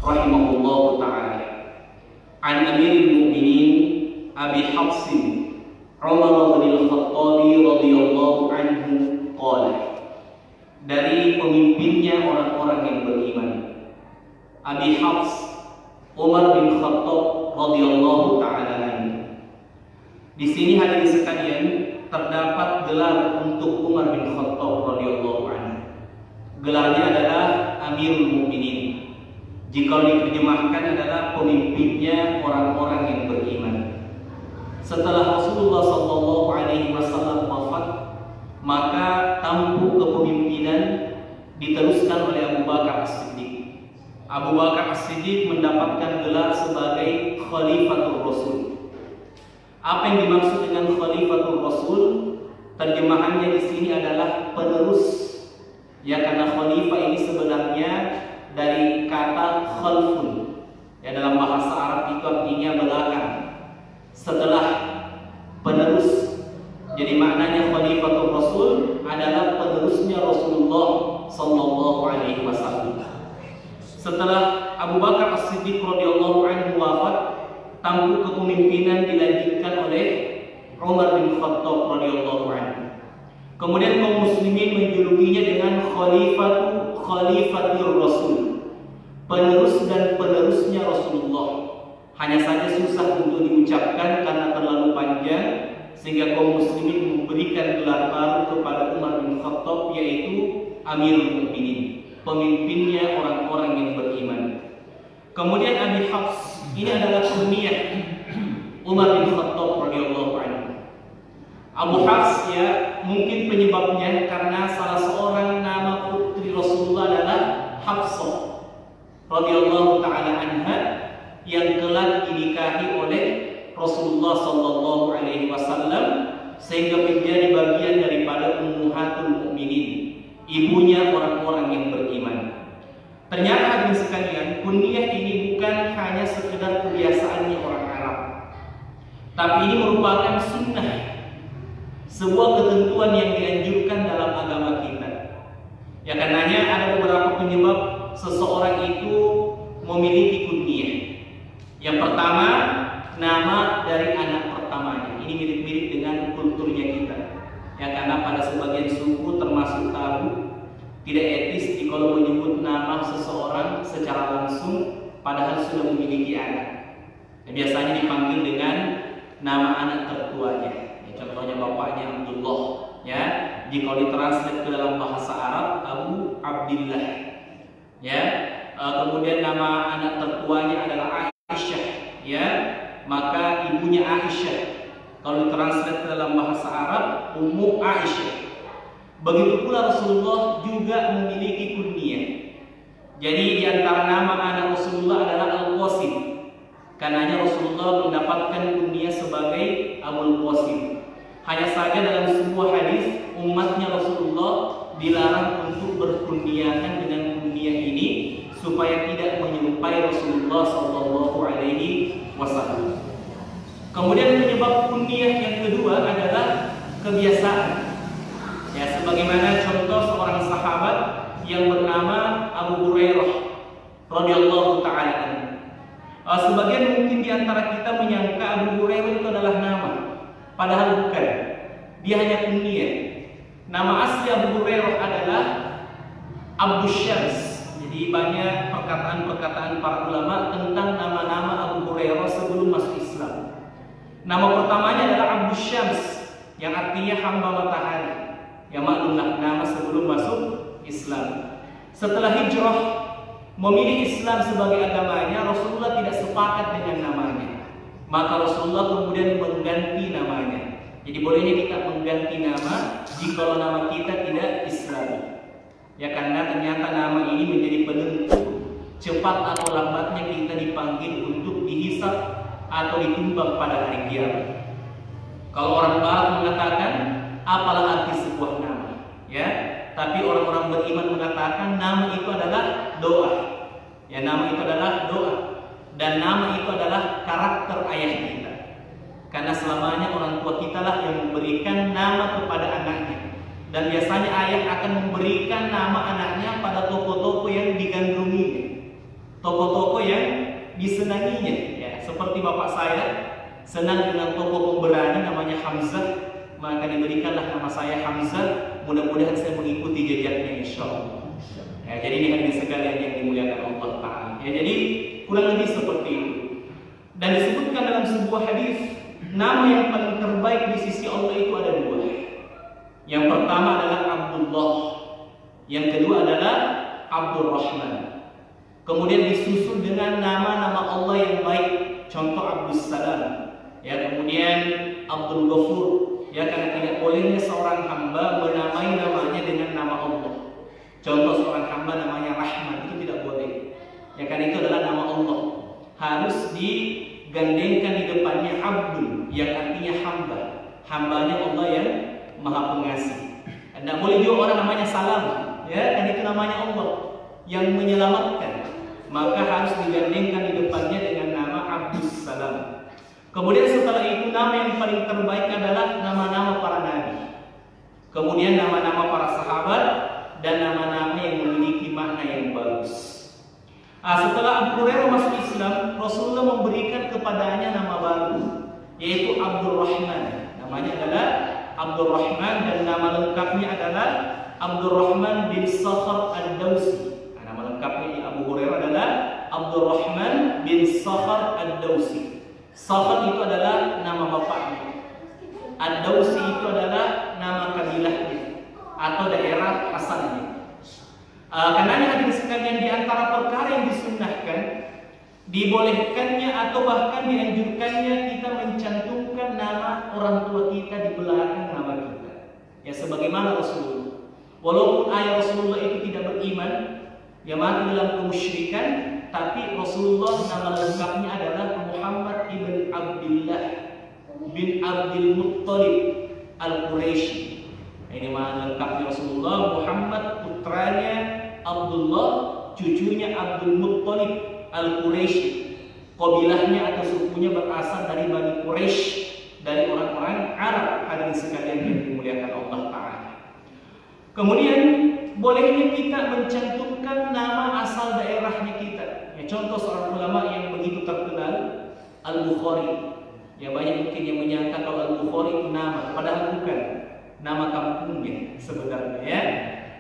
rahimahullahu ta'ala an Amirul Mu'minin Abi Hafs Umar bin Khattab radhiyallahu anhu qala, dari pemimpinnya orang-orang yang beriman, Abi Hafs Umar bin Khattab radhiyallahu ta'ala anhu. Di sini hadirin sekalian terdapat gelar untuk Umar bin Khattab radhiyallahu anhu. Gelarnya adalah Amirul Mu'minin. Jika diterjemahkan adalah pemimpinnya orang-orang yang beriman. Setelah Rasulullah sallallahu alaihi wasallam wafat, maka tampuk kepemimpinan diteruskan oleh Abu Bakar As-Siddiq. Abu Bakar As-Siddiq mendapatkan gelar sebagai Khalifatul Rasul. Apa yang dimaksud dengan Khalifatul Rasul? Terjemahannya di sini adalah penerus. Ya, karena khalifah ini sebenarnya dari kata khalfun. Ya, dalam bahasa Arab itu artinya belakang. Setelah penerus. Jadi maknanya Khalifatul Rasul adalah penerusnya Rasulullah sallallahu alaihi wasallam. Setelah Abu Bakar As-Siddiq radhiyallahu anhu wafat, tampuk kepemimpinan dilanjutkan oleh Umar bin Khattab radhiyallahu anhu. Kemudian kaum muslimin menjulukinya dengan Khalifatul Rasul, penerus dan penerusnya Rasulullah. Hanya saja susah untuk diucapkan karena terlalu panjang, sehingga kaum muslimin memberikan gelar baru kepada Umar bin Khattab, yaitu Amirul Mu'minin, pemimpinnya orang-orang yang beriman. Kemudian Abi Hafs ini adalah kunyah Umar bin Khattab radhiyallahu anhu. Abu Hafs, ya, mungkin penyebabnya karena salah seorang nama putri Rasulullah adalah Hafsah radhiyallahu taala anha yang kelak dinikahi oleh Rasulullah sallallahu alaihi wasallam, sehingga menjadi bagian daripada ummahatul mukminin, ibunya orang-orang yang beriman. Ternyata hadirin sekalian, kunyah ini bukan hanya sekedar kebiasaannya orang Arab, tapi ini merupakan sunnah, sebuah ketentuan yang dianjurkan dalam agama kita. Ya, karenanya ada beberapa penyebab seseorang itu memiliki kunyah. Yang pertama, nama dari anak pertamanya. Ini mirip-mirip dengan kulturnya kita. Ya, karena pada sebagian suku termasuk tabu, tidak etis jika menyebut nama seseorang secara langsung padahal sudah memiliki anak. Dan biasanya dipanggil dengan nama anak tertuanya. Ya, contohnya bapaknya Abdullah. Ya, jika ditranslate ke dalam bahasa Arab, Abu Abdillah. Ya, kemudian nama anak tertuanya adalah Aisyah, ya, maka ibunya Aisyah. Kalau ditranslate ke dalam bahasa Arab, Ummu Aisyah. Begitu pula Rasulullah juga memiliki kunyah. Jadi di antara nama anak Rasulullah adalah Al-Qasim. Karenanya Rasulullah mendapatkan kunyah sebagai Abul Qasim. Hanya saja dalam sebuah hadis, umatnya Rasulullah dilarang untuk berkunyahan dengan kunyah ini supaya tidak menyerupai Rasulullah sallallahu alaihi wasallam. Kemudian penyebab kunyah yang kedua adalah kebiasaan. Ya, sebagaimana contoh seorang sahabat yang bernama Abu Hurairah radhiyallahu taala anhu. Sebagian mungkin di antara kita menyangka Abu Hurairah itu adalah nama, padahal bukan. Dia hanya kunyah. Nama asli Abu Hurairah adalah Abu Syams. Jadi banyak perkataan-perkataan para ulama tentang nama-nama Abu Hurairah sebelum masuk Islam. Nama pertamanya adalah Abu Syams, yang artinya hamba matahari. Ya, maklumlah nama sebelum masuk Islam. Setelah hijrah memilih Islam sebagai agamanya, Rasulullah tidak sepakat dengan namanya. Maka Rasulullah kemudian mengganti namanya. Jadi bolehnya kita mengganti nama jika nama kita tidak Islami. Ya, karena ternyata nama ini menjadi penentu cepat atau lambatnya kita dipanggil untuk dihisab atau ditimbang pada hari kiamat. Kalau orang Barat mengatakan apalah arti sebuah nama, ya, tapi orang-orang beriman mengatakan nama itu adalah doa. Ya, nama itu adalah doa, dan nama itu adalah karakter ayah kita. Karena selamanya orang tua kita lah yang memberikan nama kepada anaknya. Dan biasanya ayah akan memberikan nama anaknya pada tokoh-tokoh yang digandrunginya, tokoh-tokoh saya senang dengan tokoh pemberani namanya Hamzah, maka diberikanlah nama saya Hamzah. Mudah-mudahan saya mengikuti jejaknya insyaallah. Ya, jadi ini hadirin sekalian yang dimuliakan Allah Ta'ala. Ya, jadi kurang lebih seperti itu. Dan disebutkan dalam sebuah hadis, nama yang paling terbaik di sisi Allah itu ada dua. Yang pertama adalah Abdullah, yang kedua adalah Abdurrahman. Kemudian disusul dengan nama-nama Allah yang baik, contoh Abdus Salam. Ya, kemudian Abdul Ghafur. Ya, karena tidak bolehnya seorang hamba menamai namanya dengan nama Allah. Contoh seorang hamba namanya Rahman, itu tidak boleh. Ya, karena itu adalah nama Allah. Harus digandengkan di depannya Abdul, yang artinya hamba. Hambanya Allah yang Maha Pengasih. Tidak boleh juga orang namanya Salam, ya, karena itu namanya Allah yang menyelamatkan. Maka harus digandengkan di depannya dengan nama Abdus Salam. Kemudian setelah itu nama yang paling terbaik adalah nama-nama para nabi. Kemudian nama-nama para sahabat dan nama-nama yang memiliki makna yang bagus. Setelah Abu Hurairah masuk Islam, Rasulullah memberikan kepadanya nama baru, yaitu Abdurrahman. Namanya adalah Abdurrahman dan nama lengkapnya adalah Abdurrahman bin Sakhar Ad-Dawsi. Nama lengkapnya di Abu Hurairah adalah Abdurrahman bin Sakhar Ad-Dawsi. Sakhar itu adalah nama bapaknya. Ad-Dawsi itu adalah nama kabilahnya atau daerah asalnya. Karena hadirin sekalian, di antara perkara yang disunnahkan, dibolehkannya atau bahkan dianjurkannya kita mencantumkan nama orang tua kita di belakang nama kita. Ya, sebagaimana Rasulullah. Walaupun ayah Rasulullah itu tidak beriman, ya mati dalam kemusyrikan, tapi Rasulullah nama lengkapnya adalah Muhammad ibn Abdullah bin Abdul Muttalib Al-Quraisy. Ini nama lengkapnya Rasulullah, Muhammad putranya Abdullah, cucunya Abdul Muttalib Al-Quraisy. Qabilahnya atau sukunya berasal dari Bani Quraisy, dari orang-orang Arab, hadirin sekalian yang dimuliakan Allah Ta'ala. Kemudian bolehnya kita mencantumkan nama asal daerahnya kita. Ya, contoh seorang ulama yang begitu terkenal, Al-Bukhari. Ya, banyak mungkin yang menyangka kalau Al-Bukhari itu nama, padahal bukan. Nama kampungnya sebenarnya, ya.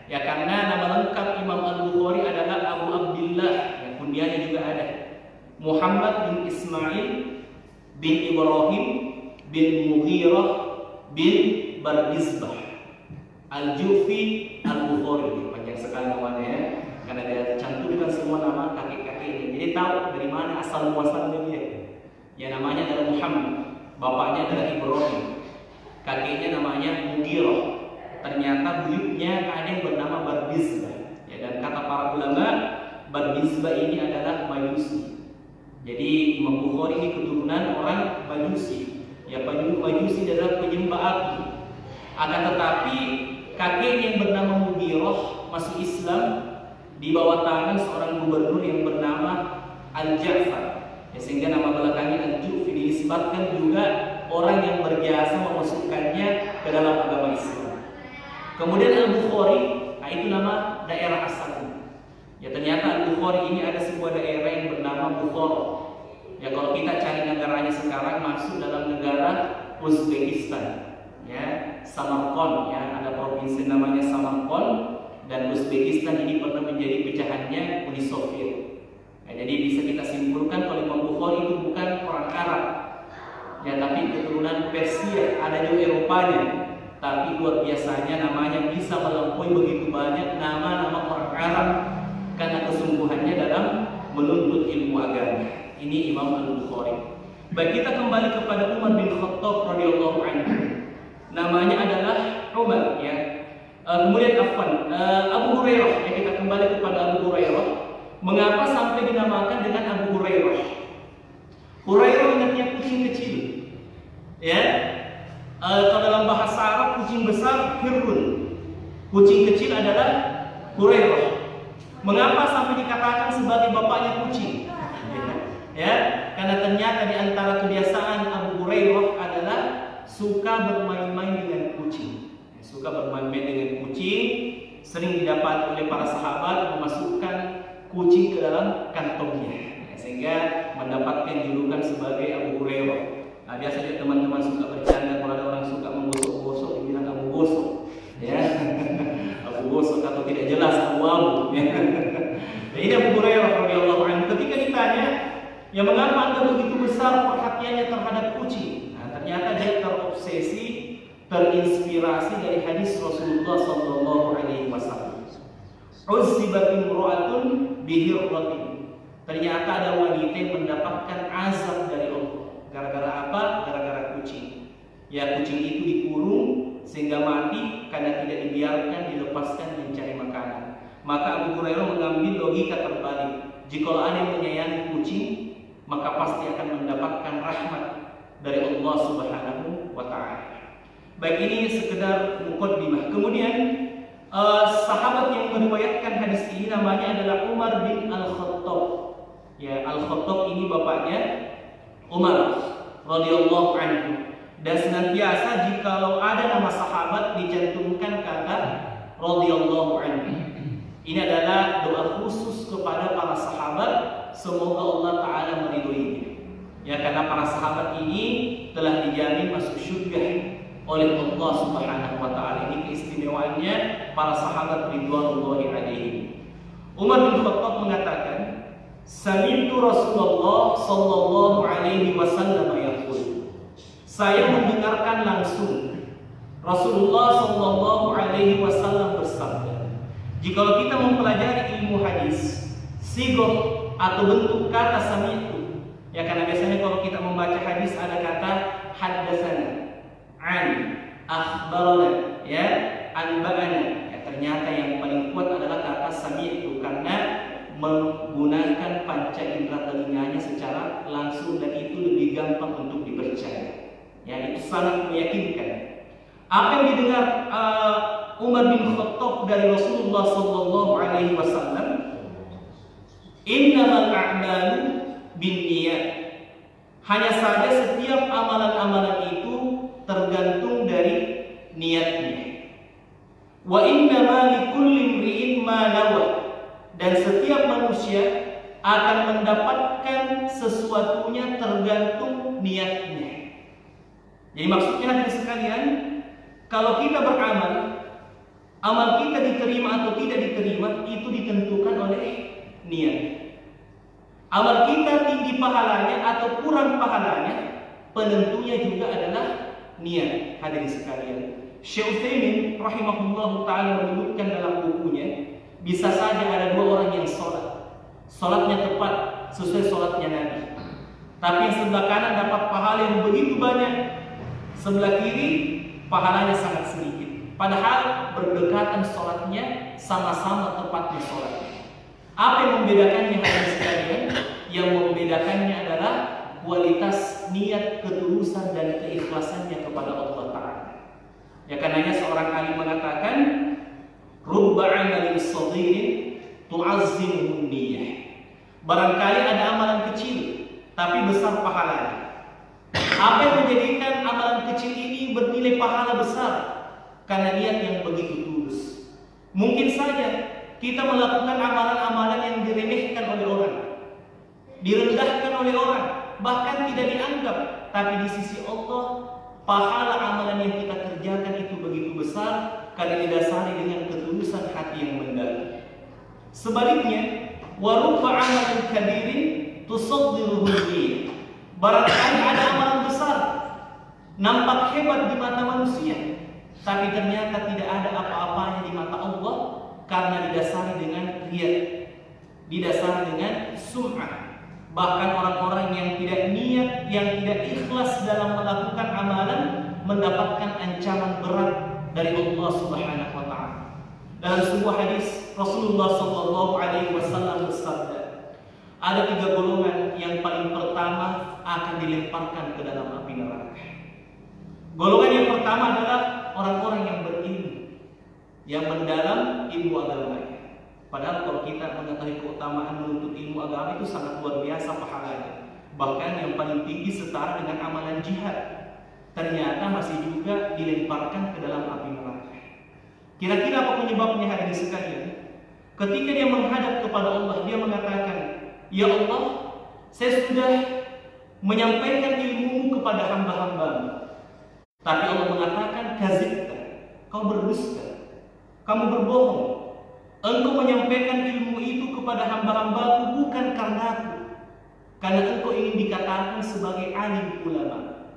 Ya, karena nama lengkap Imam Al-Bukhari adalah Abu Abdullah. Ya, kundianya juga ada. Muhammad bin Ismail bin Ibrahim bin Mughirah bin Bardizbah Al-Jufi Al-Bukhari. Panjang sekali namanya, ya. Karena dia cantumkan semua nama kakek-kakeknya. Jadi tahu dari mana asal muasalnya dia. Ya, namanya adalah Muhammad, bapaknya adalah Ibrahim, kakeknya namanya Mughirah. Ternyata buyutnya ada yang bernama Bardizbah. Ya, dan kata para ulama, Bardizbah ini adalah Majusi. Jadi Imam Bukhari ini keturunan orang Majusi. Ya, Majusi adalah penyembah api. Akan tetapi kakeknya yang bernama Mughirah masuk Islam di bawah tangan seorang gubernur yang bernama Al-Ja'far. Ya, sehingga nama belakangnya Al-Jufi disebabkan juga orang yang berjasa memasukkannya ke dalam agama Islam. Kemudian Al-Bukhari, nah itu nama daerah asalnya. Ya, ternyata Al-Bukhari ini ada sebuah daerah yang bernama Bukhara. Ya, kalau kita cari negaranya sekarang masuk dalam negara Uzbekistan. Ya, Samarkand, ya, ada provinsi namanya Samarkand, dan Uzbekistan ini pernah menjadi pecahannya Uni Soviet. Ya, jadi bisa kita simpulkan kalau Imam Bukhari itu bukan orang Arab, ya, tapi keturunan Persia, ada juga Eropanya. Tapi luar biasanya namanya bisa melampaui begitu banyak nama-nama orang Arab karena kesungguhannya dalam menuntut ilmu agama. Ini Imam Al-Bukhari. Baik, kita kembali kepada Umar bin Khattab radhiyallahu anhu. Namanya adalah Umar, ya. Kemudian Abu Hurairah, ya, kita kembali kepada Abu Hurairah. Mengapa sampai dinamakan dengan Abu Hurairah? Hurairah ingatnya kucing kecil, ya. Kalau dalam bahasa Arab kucing besar Hirun, kucing kecil adalah Hurairah. Mengapa sampai dikatakan sebagai bapaknya kucing? Ya, karena ternyata di antara kebiasaan Abu Hurairah adalah suka bermain-main dengan kucing. Suka bermain-main dengan kucing, sering didapati oleh para sahabat memasukkan kucing ke dalam kantongnya. sehingga mendapatkan julukan sebagai Abu Hurairah. Nah, biasanya teman-teman suka bercanda kalau ada orang suka menggosok-gosok dibilang Abu Gosok, ya. Abu Gosok atau tidak jelas Abu. Ya. Ini Abu Hurairah radhiyallahu anhu ketika ditanya, "Ya mengapa Anda begitu besar perhatiannya terhadap kucing?" Nah, ternyata dia terobsesi, terinspirasi dari hadis Rasulullah sallallahu alaihi wasallam. Uzibat imra'atun bihirratin. Ternyata ada wanita yang mendapatkan azab dari Allah. Gara-gara apa? Gara-gara kucing. Ya, kucing itu dikurung sehingga mati karena tidak dibiarkan dilepaskan mencari makanan. Maka Abu Hurairah mengambil logika terbalik. Jikalau ada yang menyayangi kucing, maka pasti akan mendapatkan rahmat dari Allah Subhanahu wa taala. Baik, ini sekedar muqaddimah. Kemudian sahabat yang meriwayatkan hadis ini namanya adalah Umar bin Al-Khattab. Ya, Al-Khattab ini bapaknya Umar radhiyallahu anhu. Dan senantiasa jikalau ada nama sahabat dicantumkan kata radhiyallahu anhu. Ini adalah doa khusus kepada para sahabat, semoga Allah taala meridhoinya. Ya, karena para sahabat ini telah dijamin masuk surga oleh Allah Subhanahu wa taala. Ini keistimewaannya para sahabat ridwanullahi alaihim. Umar bin Khattab mengatakan, "Sami'tu Rasulullah sallallahu alaihi wasallam yaqul." Saya mendengarkan langsung Rasulullah sallallahu alaihi wasallam bersabda. Jikalau kita mempelajari ilmu hadis, sigoh atau bentuk kata sami'tu, ya, karena biasanya kalau kita membaca hadis ada kata haddatsana, an, akhbarana, ya, anba'ana. Ya, ternyata yang paling kuat adalah kata sami'tu karena menggunakan panca indera telinganya secara langsung dan itu lebih gampang untuk dipercaya. Ya, itu sangat meyakinkan. Apa yang didengar Umar bin Khattab dari Rasulullah sallallahu alaihi wasallam, "Innamal a'malu binniyat." Hanya saja setiap amalan-amalan itu tergantung dari niatnya. Wa innama likulli imri'in ma nawa. Dan setiap manusia akan mendapatkan sesuatunya tergantung niatnya. Jadi maksudnya hadirin sekalian, kalau kita beramal, amal kita diterima atau tidak diterima itu ditentukan oleh niat. Amal kita tinggi pahalanya atau kurang pahalanya, penentunya juga adalah niat. Hadirin sekalian, Syekh Utsaimin rahimahullahu taala menyebutkan dalam bukunya, bisa saja ada dua orang yang sholatnya tepat sesuai sholatnya Nabi, tapi yang sebelah kanan dapat pahala yang begitu banyak, sebelah kiri pahalanya sangat sedikit, padahal berdekatan sholatnya, sama-sama tepatnya sholatnya. Apa yang membedakannya hadirin sekalian? Yang membedakannya adalah kualitas niat, ketulusan dan keikhlasannya kepada Allah Ta'ala. Ya, karenanya seorang alim mengatakan, "Rubba 'amalin shaghirin tu'azzimuhu niyyah." Barangkali ada amalan kecil tapi besar pahalanya. Apa yang menjadikan amalan kecil ini bernilai pahala besar? Karena niat yang begitu tulus. Mungkin saja kita melakukan amalan-amalan yang diremehkan oleh orang, direndahkan oleh orang, bahkan tidak dianggap, tapi di sisi Allah pahala amalan yang kita kerjakan itu begitu besar karena didasari dengan ketulusan hati yang mendalam. Sebaliknya, wa rubba 'amalin kabirin tusaddiruhu niyyah. Barangkali ada amalan besar nampak hebat di mata manusia, tapi ternyata tidak ada apa-apanya di mata Allah karena didasari dengan riya, didasari dengan sum'ah. Bahkan orang-orang yang tidak niat, yang tidak ikhlas dalam melakukan amalan mendapatkan ancaman berat dari Allah Subhanahu wa taala. Dalam sebuah hadis Rasulullah sallallahu alaihi wasallam bersabda, ada 3 golongan yang paling pertama akan dilemparkan ke dalam api neraka. Golongan yang pertama adalah orang-orang yang berilmu, yang mendalam ilmu agamanya. Padahal kalau kita mengetahui keutamaan menuntut ilmu agama itu sangat luar biasa pahalanya. Bahkan yang paling tinggi setara dengan amalan jihad. Ternyata masih juga dilemparkan ke dalam api neraka. Kira-kira apa penyebabnya hadirin sekalian? Ketika dia menghadap kepada Allah, dia mengatakan, "Ya Allah, saya sudah menyampaikan ilmumu kepada hamba-hambamu. Tapi Allah mengatakan, kazibta, kau berdusta, kamu berbohong. Engkau menyampaikan ilmu itu kepada hamba-hambaku bukan karena aku, karena engkau ingin dikatakan sebagai alim ulama.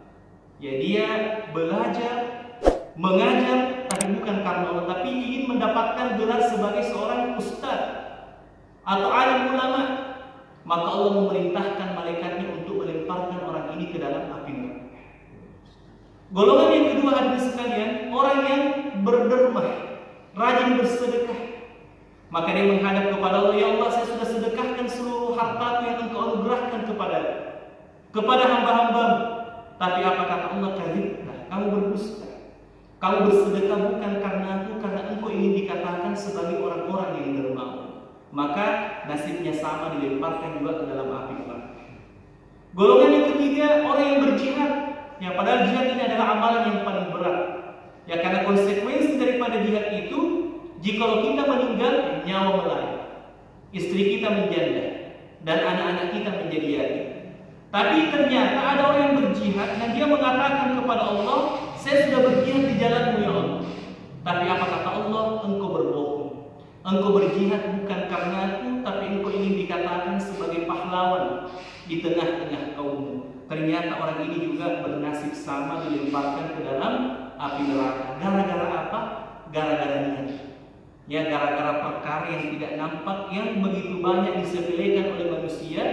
Ya, dia belajar, mengajar, tapi bukan karena Allah, tapi ingin mendapatkan gelar sebagai seorang ustaz atau alim ulama. Maka Allah memerintahkan malaikatnya untuk melemparkan orang ini ke dalam api neraka. Golongan yang kedua, hadirin sekalian, orang yang berdermah, rajin bersedekah. Maka dia menghadap kepada Allah, ya Allah, saya sudah sedekahkan seluruh hartaku yang engkau anugerahkan kepada hamba-hambamu. Tapi apa kata Allah? Kadzibta, kamu berdusta. Kamu bersedekah bukan karena aku, karena engkau ingin dikatakan sebagai orang-orang yang dermawan. Maka nasibnya sama, dilemparkan juga ke dalam api neraka. Golongan yang ketiga, orang yang berjihad. Ya, padahal jihad ini adalah amalan yang paling berat. Ya, karena konsekuensi daripada jihad itu, jikalau kita meninggal, nyawa melayang, istri kita menjanda, dan anak-anak kita menjadi yatim. Tapi ternyata ada orang yang berjihad dan dia mengatakan kepada Allah, saya sudah berjihad di jalanmu ya Allah. Tapi apa kata Allah? Engkau berbohong. Engkau berjihad bukan karena aku, tapi engkau ingin dikatakan sebagai pahlawan di tengah-tengah kaummu. Ternyata orang ini juga bernasib sama, dilemparkan ke dalam api neraka. Gara-gara apa? Gara-gara niat. Ya, gara-gara perkara yang tidak nampak, yang begitu banyak disepelekan oleh manusia,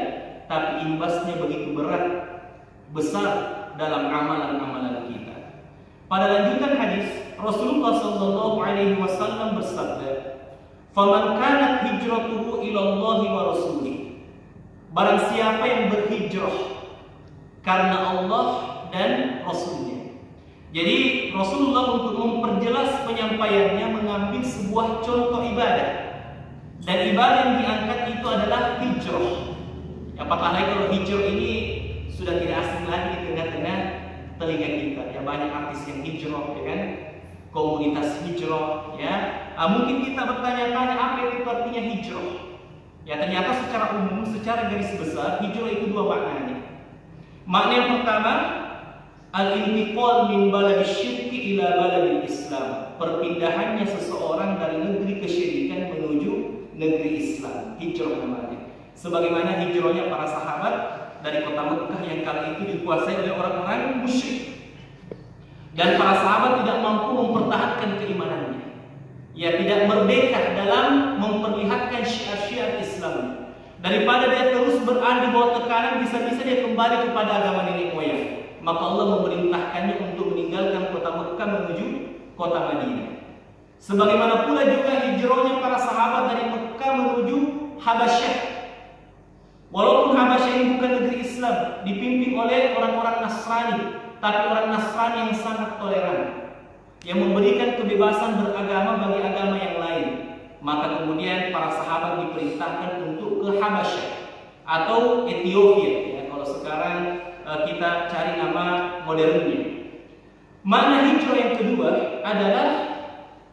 tapi imbasnya begitu berat, besar dalam amalan-amalan kita. Pada lanjutan hadis, Rasulullah SAW bersabda, "Faman kanat hijratuhu ila Allah wa rasulih." Barang siapa yang berhijrah karena Allah dan Rasulnya. Jadi Rasulullah untuk memperjelas penyampaiannya mengambil sebuah contoh ibadah. Dan ibadah yang diangkat itu adalah hijrah. Apatah lagi kalau hijrah ini sudah tidak asing lagi di tengah-tengah telinga kita. Ya, banyak artis yang hijrah, ya kan? Komunitas hijrah, ya. Mungkin kita bertanya-tanya apa itu artinya hijrah. Ya, ternyata secara umum, secara garis besar, hijrah itu dua maknanya. Makna yang pertama, al-intiqal min baladi syirki ila baladi Islam. Perpindahannya seseorang dari negeri kesyirikan menuju negeri Islam. Hijrah namanya. Sebagaimana hijrahnya para sahabat dari kota Mekah yang kala itu dikuasai oleh orang-orang musyrik. Dan para sahabat tidak mampu mempertahankan keimanannya. Ya, tidak merdeka dalam memperlihatkan syiar-syiar Islam. Daripada dia terus berada di bawah tekanan, bisa-bisa dia kembali kepada agama nenek moyang. Maka Allah memerintahkannya untuk meninggalkan kota Mekah menuju kota Madinah. Sebagaimana pula juga hijrahnya para sahabat dari Mekah menuju Habasyah. Walaupun Habasyah ini bukan negeri Islam, dipimpin oleh orang-orang Nasrani, tapi orang Nasrani yang sangat toleran, yang memberikan kebebasan beragama bagi agama yang lain. Maka kemudian para sahabat diperintahkan untuk ke Habasyah atau Ethiopia, ya, kalau sekarang kita cari nama modernnya. Makna hijrah yang kedua adalah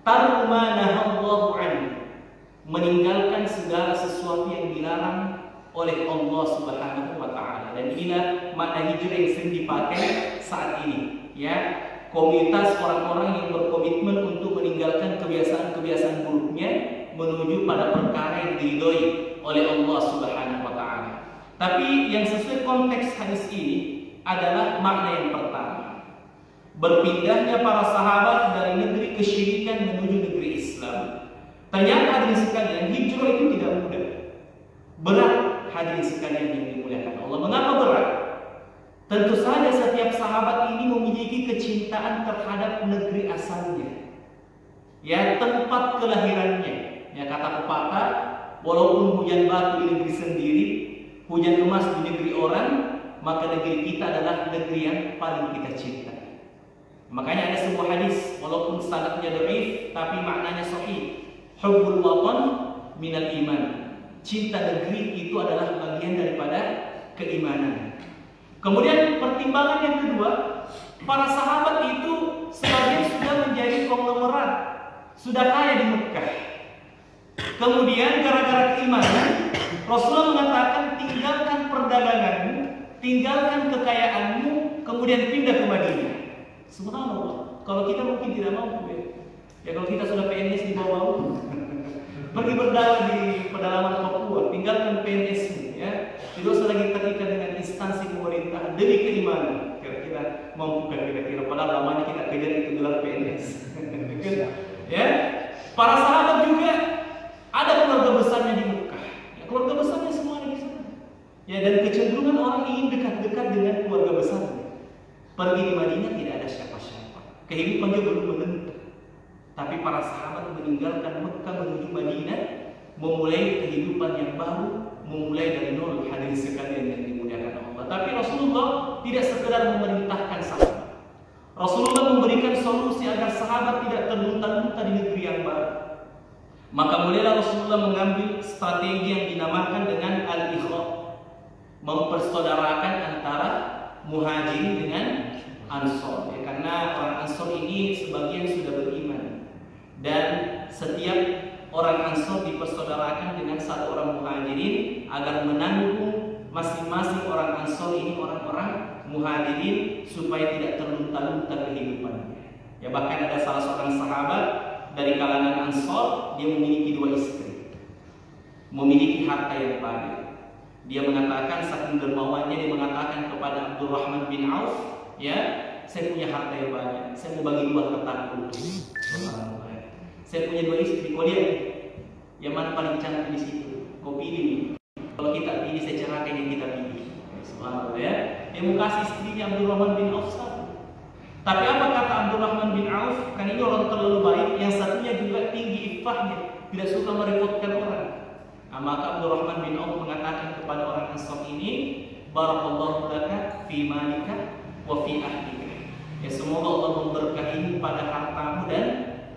tarku ma nahallahu anhu, meninggalkan segala sesuatu yang dilarang oleh Allah Subhanahu wa taala. Dan inilah makna hijrah yang sering dipakai saat ini, ya. Komunitas orang-orang yang berkomitmen untuk meninggalkan kebiasaan-kebiasaan buruknya menuju pada perkara yang diridhoi oleh Allah Subhanahu wa taala. Tapi yang sesuai konteks hadis ini adalah makna yang pertama. Berpindahnya para sahabat dari negeri kesyirikan menuju negeri Islam. Ternyata hadirin sekalian, hijrah itu tidak mudah. Berat, hadirin sekalian yang dimuliakan Allah. Mengapa berat? Tentu saja setiap sahabat ini memiliki kecintaan terhadap negeri asalnya, ya, tempat kelahirannya. Ya, kata pepatah, walaupun hujan batu di negeri sendiri, hujan emas di negeri orang, maka negeri kita adalah negeri yang paling kita cinta. Makanya ada sebuah hadis, walaupun sanadnya dhaif, tapi maknanya sahih. Hubbul watan minal iman. Cinta negeri itu adalah bagian daripada keimanan. Kemudian pertimbangan yang kedua, para sahabat itu sebagian sudah menjadi konglomerat, sudah kaya di Mekah. Kemudian gara-gara keimanan, Rasulullah mengatakan tinggalkan perdagangan perdaganganmu, tinggalkan kekayaanmu, kemudian pindah ke Madinah. Subhanallah. Kalau kita mungkin tidak mampu ya. Ya kalau kita sudah PNS di bawah, pergi berdakwah di pedalaman Papua, tinggalkan PNS-mu ya. Tidak usah lagi terikat dengan instansi pemerintah demi keimanan. Kira-kira mampukah kira-kira? Padahal lamanya kita kejar itu gelar PNS. Ya, para sahabat juga ada keluarga besarnya di Mekah. Ya, keluarga besarnya semua ada di sana. Ya, dan kecenderungan orang ingin dekat-dekat dengan keluarga besarnya. Pergi di Madinah tidak ada siapa-siapa. Kehidupannya belum menentu. Tapi para sahabat meninggalkan Mekah menuju Madinah, memulai kehidupan yang baru, memulai dari nol. Hadirin sekalian yang dimuliakan Allah. Tapi Rasulullah tidak sekedar memerintahkan sahabat. Rasulullah memberikan solusi agar sahabat tidak terlunta-lunta di negeri yang baru. Maka mulailah Rasulullah mengambil strategi yang dinamakan dengan al-ikhra, mempersaudarakan antara muhajirin dengan ansor. Ya, karena orang ansor ini sebagian sudah beriman. Dan setiap orang ansor dipersaudarakan dengan satu orang muhajirin agar menanggung masing-masing orang ansor ini orang-orang muhajirin supaya tidak terlunta-lunta kehidupannya. Ya, bahkan ada salah seorang sahabat dari kalangan ansor, dia memiliki 2 istri, memiliki harta yang banyak. Dia mengatakan saking dermawannya, dia mengatakan kepada Abdurrahman bin Auf, ya, saya punya harta yang banyak, saya mau bagi 2 hartaku. Saya punya 2 istri, kau lihat yang mana paling cantik di situ, kau pilih. Kalau kita pilih, saya cerahkan yang kita pilih. Subhanallah ya. Dia mau kasih istrinya Abdurrahman bin Auf satu. Tapi apa kata Abdurrahman bin Auf? Kan ini orang terlalu baik, yang satunya juga tinggi iffahnya, tidak suka merepotkan orang. Nah, maka Abdurrahman bin Auf mengatakan kepada orang Ansor ini, barakallahu laka fi malika wa fi ahlika. Ya, semoga Allah memberkahi pada hartamu dan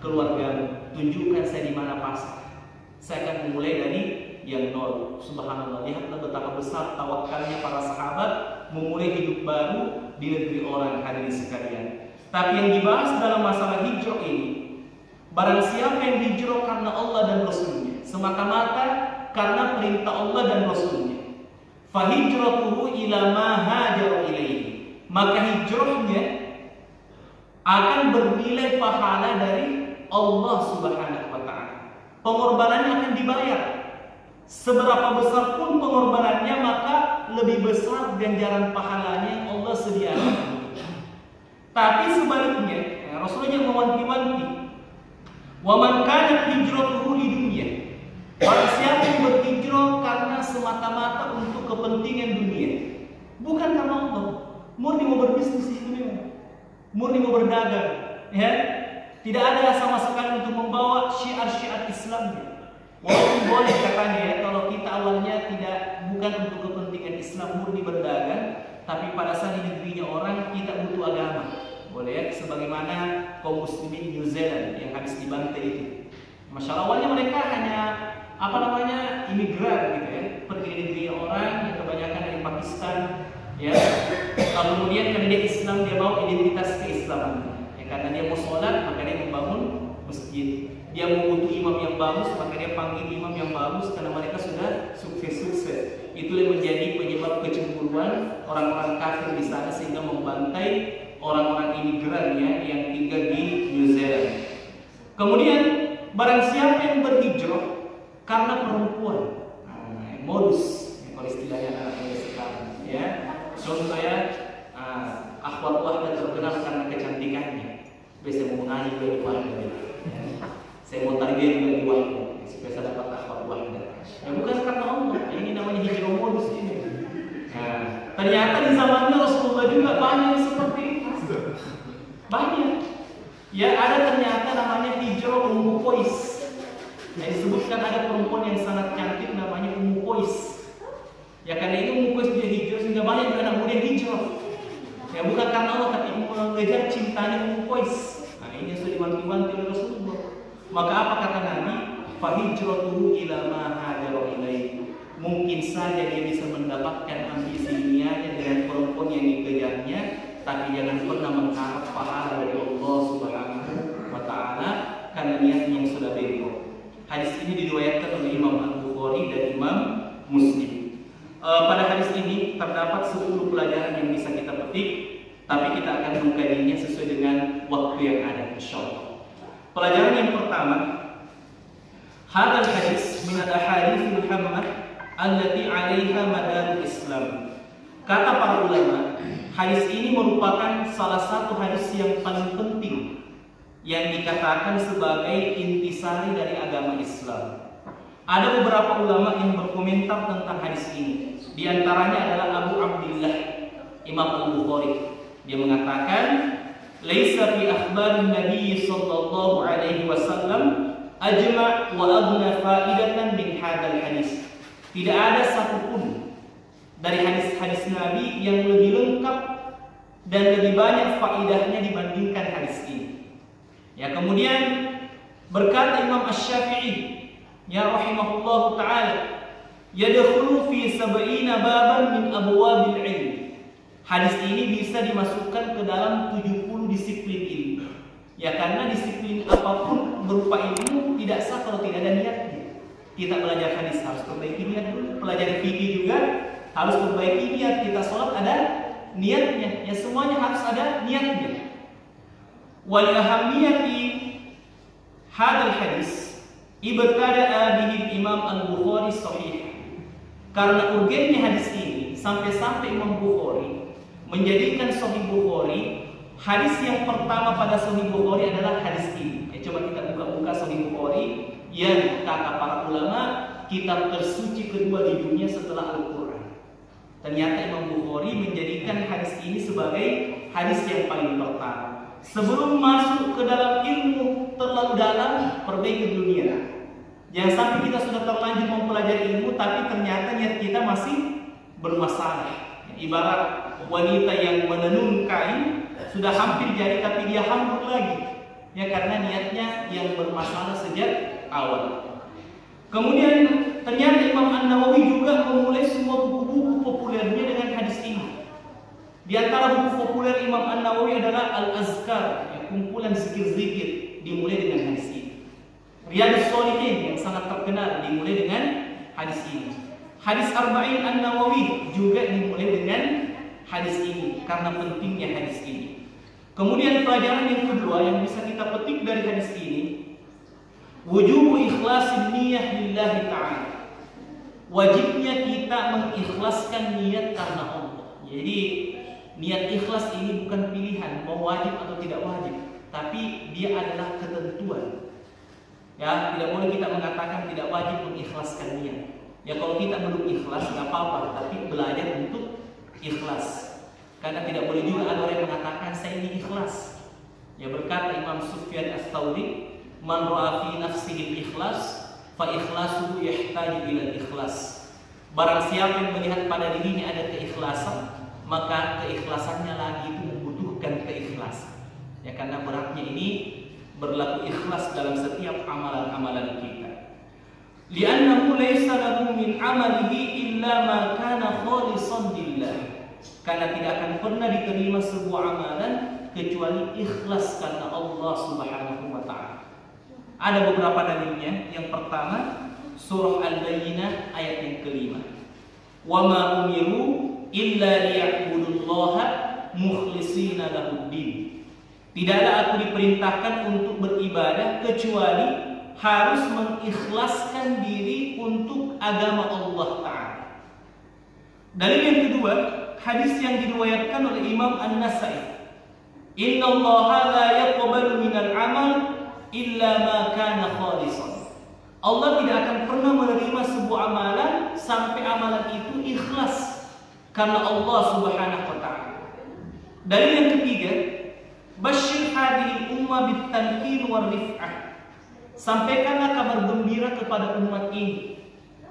keluargamu. Tunjukkan saya di mana pasar. Saya akan memulai dari yang nol. Subhanallah. Lihatlah betapa besar tawakalnya para sahabat memulai hidup baru di negeri orang. Hadirin sekalian. Tapi yang dibahas dalam masalah hijrah ini, barang siapa yang hijrah karena Allah dan Rasulnya, semata-mata karena perintah Allah dan Rasulnya, fahijratuhu ila ma hajara ilaihi, maka hijrahnya akan bernilai pahala dari Allah Subhanahu wa ta'ala. Pengorbanannya akan dibayar. Seberapa besar pun pengorbanannya, maka lebih besar ganjaran pahalanya yang Allah sediakan. Tapi sebaliknya, Rasulullah mewanti-wanti, wa man kanat hijratuhu lidunya, barang siapa yang berhijrah karena semata-mata untuk kepentingan dunia, bukan karena Allah, murni mau berbisnis di dunia, murni mau berdagang, ya, tidak ada sama sekali untuk membawa syiar-syiar Islamnya. Walaupun boleh katanya ya, kalau kita awalnya bukan untuk kepentingan Islam, murni berdagang, tapi pada saat di negerinya orang kita butuh agama, boleh ya, sebagaimana kaum muslimin New Zealand yang habis dibantai itu. Masalah awalnya mereka hanya imigran gitu ya, pergi ke negerinya orang yang kebanyakan dari Pakistan, ya. Lalu kemudian karena dia Islam, dia mau identitas keislaman. Karena dia mau sholat, maka dia membangun masjid. Dia mau butuh imam yang bagus, maka dia panggil imam yang bagus karena mereka sudah sukses. Itulah yang menjadi penyebab kecemburuan orang-orang kafir di sana sehingga membantai orang-orang imigran ya, yang tinggal di New Zealand. Kemudian barang siapa yang berhijrah karena perempuan, modus ya, kalau istilahnya anak muda sekarang ya. Contoh ya, akhwat wahdah terkenal karena kecantikannya. Saya mau mengaji juga di wahdah, ya. Saya mau tarbiyah juga di wahdah supaya saya dapat akhwat wahdah. Ya bukan karena Allah, ini namanya hijrah modus ini. Nah, ternyata di zamannya Rasulullah juga banyak seperti itu. Banyak. Ya, ada ternyata namanya hijrah Ummu Qais. Nah, disebutkan ada perempuan yang sangat cantik namanya Ummu Qais. Ya karena ini Ummu Qais dia hijrah sehingga banyak anak muda yang hijrah. Ya bukan karena Allah, tapi mengejar cintanya Ummu Qais. Nah, ini sudah diwanti-wanti oleh Rasulullah. Maka apa kata Nabi? Fahijratuhu ila ma hajara ilaihi. Mungkin saja dia bisa mendapatkan ambisi dunianya dengan perempuan yang dikejarnya, tapi jangan pernah mengharap pahala dari Allah Subhanahu wa ta'ala karena niatnya yang sudah bego. Hadis ini diriwayatkan oleh Imam Al-Bukhari dan Imam Muslim. pada hadis ini terdapat 10 pelajaran yang bisa kita petik, tapi kita akan mengkajinya sesuai dengan waktu yang ada, insyaallah. Pelajaran yang pertama, hadal hadis min al-ahadithil hammah allati 'alaiha madarul Islam. Kata para ulama, hadis ini merupakan salah satu hadis yang paling penting yang dikatakan sebagai intisari dari agama Islam. Ada beberapa ulama yang berkomentar tentang hadis ini. Di antaranya adalah Abu Abdullah Imam Al-Bukhari. Dia mengatakan, "Laisa fi akhbarin Nabi sallallahu alaihi wasallam ajma' wa aghna fa'idatan min hadzal hadis." Tidak ada satupun dari hadis-hadis Nabi yang lebih lengkap dan lebih banyak faidahnya dibandingkan hadis ini. Ya, kemudian berkata Imam Asy-Syafi'i, ya rahimahullahu ta'ala, yadkhulu fi 70 baban min abwabil ilm. Hadis ini bisa dimasukkan ke dalam 70 disiplin ilmu. Ya, karena disiplin apapun berupa ilmu tidak sah kalau tidak ada niatnya. Kita belajar hadis harus perbaiki niat dulu, pelajari fikih juga harus perbaiki niat. Kita sholat ada niatnya. Ya, semuanya harus ada niatnya. Wal ahammiyati hadal hadis ibtada'a bihi Imam Al-Bukhari sahih. Karena urgennya hadis ini sampai-sampai Imam Bukhari menjadikan Sahih Bukhari hadis yang pertama pada Sahih Bukhari adalah hadis ini. Coba kita buka-buka Sahih Bukhari yang kata para ulama kitab tersuci kedua di dunia setelah Al-Quran. Ternyata Imam Bukhari menjadikan hadis ini sebagai hadis yang paling pertama. Sebelum masuk ke dalam ilmu terlalu dalam, perbaiki dunia. Jangan sampai kita sudah terlanjur mempelajari ilmu, tapi ternyata niat kita masih bermasalah. Ibarat wanita yang menenun kain, sudah hampir jadi tapi dia hambur lagi. Ya, karena niatnya yang bermasalah sejak awal. Kemudian ternyata Imam An-Nawawi juga memulai semua buku-buku populernya dengan hadis ini. Di antara buku populer Imam An-Nawawi adalah Al-Azkar, kumpulan zikir-zikir, dimulai dengan hadis ini. Riyadhus Shalihin yang sangat terkenal dimulai dengan hadis ini. Hadis Arba'in An-Nawawi juga dimulai dengan hadis ini karena pentingnya hadis ini. Kemudian pelajaran yang kedua yang bisa kita petik dari hadis ini, wujubu ikhlasin niyyah lillahi ta'ala. Wajibnya kita mengikhlaskan niat karena Allah. Jadi niat ikhlas ini bukan pilihan mau wajib atau tidak wajib, tapi dia adalah ketentuan. Ya, tidak boleh kita mengatakan tidak wajib mengikhlaskan niat. Ya, kalau kita belum ikhlas nggak apa-apa, tapi belajar untuk ikhlas. Karena tidak boleh juga ada orang yang mengatakan saya ini ikhlas. Ya, berkata Imam Sufyan Ats-Tsauri, man ra'a fi nafsihi ikhlas, fa ikhlasuhu yahtaju ila ikhlas. Barang siapa yang melihat pada dirinya ada keikhlasan, maka keikhlasannya lagi itu membutuhkan keikhlasan. Ya, karena beratnya ini berlaku ikhlas dalam setiap amalan-amalan kita. Li'annahu laysa lahu min 'amalihi illa ma kana khalisan lillah. Karena tidak akan pernah diterima sebuah amalan kecuali ikhlas karena Allah Subhanahu wa taala. Ada beberapa dalilnya. Yang pertama, surah Al-Bayyinah ayat yang kelima. Wa ma umiru illa liya'budullaha mukhlishina lahud-din. Tidaklah aku diperintahkan untuk beribadah kecuali harus mengikhlaskan diri untuk agama Allah Ta'ala. Dalil yang kedua, hadis yang diriwayatkan oleh Imam An-Nasa'i. Inna Allaha la yaqbalu minal amal illa ma kana khalisan. Allah tidak akan pernah menerima sebuah amalan sampai amalan itu ikhlas karena Allah Subhanahu wa taala. Dalil yang ketiga, basyir hadhihi ummah bitamkin wa rif'ah. Sampaikanlah kabar gembira kepada umat ini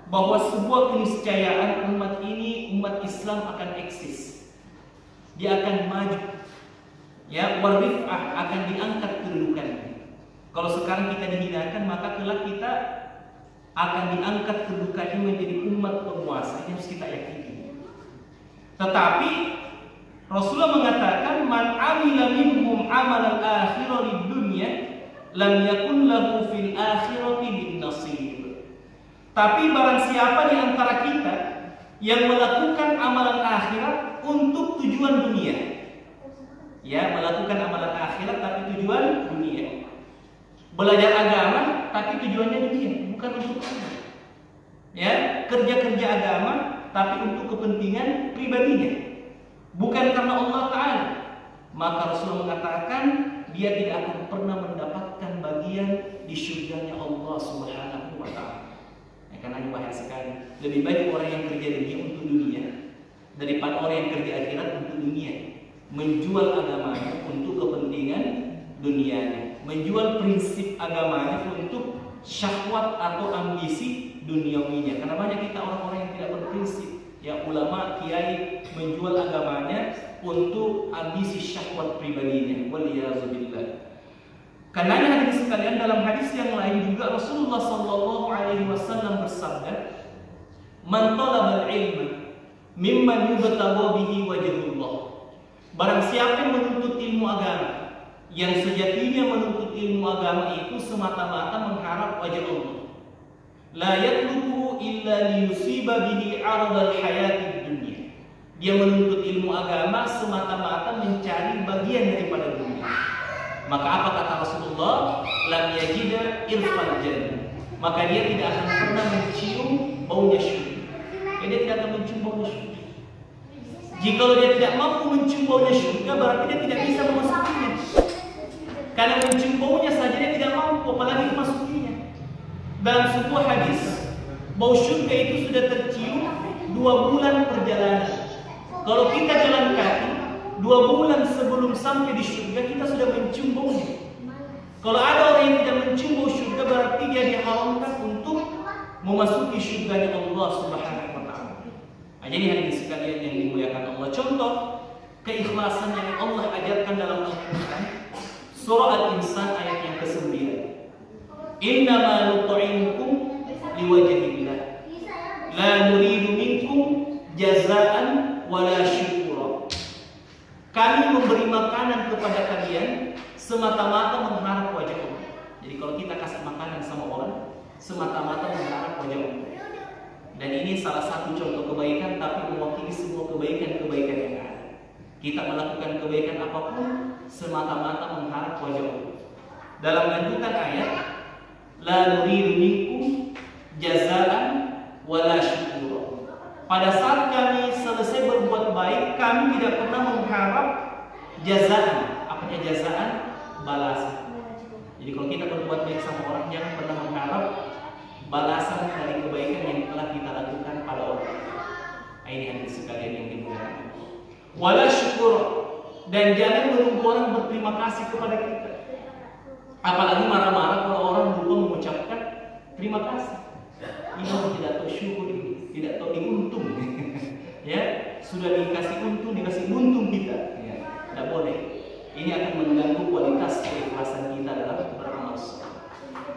bahwa sebuah keniscayaan umat ini, umat Islam akan eksis. Dia akan maju. Ya, wa rif'ah akan diangkat kedudukannya. Kalau sekarang kita dihinakan, maka kelak kita akan diangkat kedudukannya menjadi umat penguasa. Ini harus kita yakini. Tetapi Rasulullah mengatakan, man amila minhum amalan akhirah lid dunya lam yakun lahu fil akhirati min nasib. Tapi barang siapa di antara kita yang melakukan amalan akhirat untuk tujuan dunia. Ya, melakukan amalan akhirat tapi tujuan dunia. Belajar agama tapi tujuannya dunia, bukan untuk Allah. Ya, kerja-kerja agama tapi untuk kepentingan pribadinya, bukan karena Allah Ta'ala. Maka Rasulullah mengatakan dia tidak akan pernah mendapatkan bagian di syurganya Allah Subhanahu wa Ta'ala. Ya, karena bahaya sekali. Lebih baik orang yang kerja dunia untuk dunia daripada orang yang kerja akhirat untuk dunia. Menjual agamanya untuk kepentingan dunianya, menjual prinsip agamanya untuk syahwat atau ambisi duniawinya. Karena banyak kita orang-orang yang tidak berprinsip. Ya, ulama, kiai menjual agamanya untuk ambisi syahwat pribadinya. Waliyazubillah. Karena hadis sekalian, dalam hadis yang lain juga Rasulullah sallallahu alaihi wasallam bersabda, "Man talabal ilma mimman yubtagha bihi wajhullah." Barang siapa yang menuntut ilmu agama, yang sejatinya menuntut ilmu agama itu semata-mata mengharap wajah Allah. La yatlubu illa liyusiba bihi 'aradal hayatid dunya. Dia menuntut ilmu agama semata-mata mencari bagian daripada dunia. Maka apa kata Rasulullah? Lam yajida irfal jannah. Maka dia tidak akan pernah mencium baunya syurga. Dia tidak akan mencium baunya syurga. Jika dia tidak mampu mencium baunya syurga, berarti dia tidak bisa memasukinya. Karena mencium baunya saja dia tidak mampu, apalagi memasukinya. Dalam sebuah hadis, bau syurga itu sudah tercium 2 bulan perjalanan. Kalau kita jalan kaki 2 bulan sebelum sampai di syurga, kita sudah mencium baunya. Kalau ada orang yang tidak mencium bau syurga, berarti dia diharamkan untuk memasuki syurga Allah Subhanahu wa Ta'ala. Nah, jadi hadis sekalian yang dimuliakan Allah, contoh keikhlasan yang Allah ajarkan dalam Al-Quran, surah Al-Insan ayat yang ke-9. Innama nut'imukum liwajhillah la nuridu minkum jazaan wala syukura. Kami memberi makanan kepada kalian semata-mata mengharap wajah Allah. Jadi kalau kita kasih makanan sama orang, semata-mata mengharap wajah Allah. Dan ini salah satu contoh kebaikan, tapi mewakili semua kebaikan-kebaikan yang ada. Kita melakukan kebaikan apapun semata-mata mengharap wajah Allah. Dalam lanjutan ayat, la nuridu minkum jazaan wala syukura. Pada saat kami selesai berbuat baik, kami tidak pernah mengharap jazaan. Apanya jazaan? Balasan. Jadi kalau kita berbuat baik sama orang, jangan pernah mengharap balasan dari kebaikan yang telah kita lakukan pada orang. Nah, ini hadis sekalian yang dimuliakan. Wala syukur, dan jangan menunggu orang berterima kasih kepada kita. Apalagi marah-marah kalau orang lupa mengucapkan terima kasih. Ini tidak tahu syukur ini, tidak tahu diuntung. Ya, sudah dikasih untung, dikasih untung kita. Ya, tidak boleh. Ini akan mengganggu kualitas keikhlasan kita dalam beramal.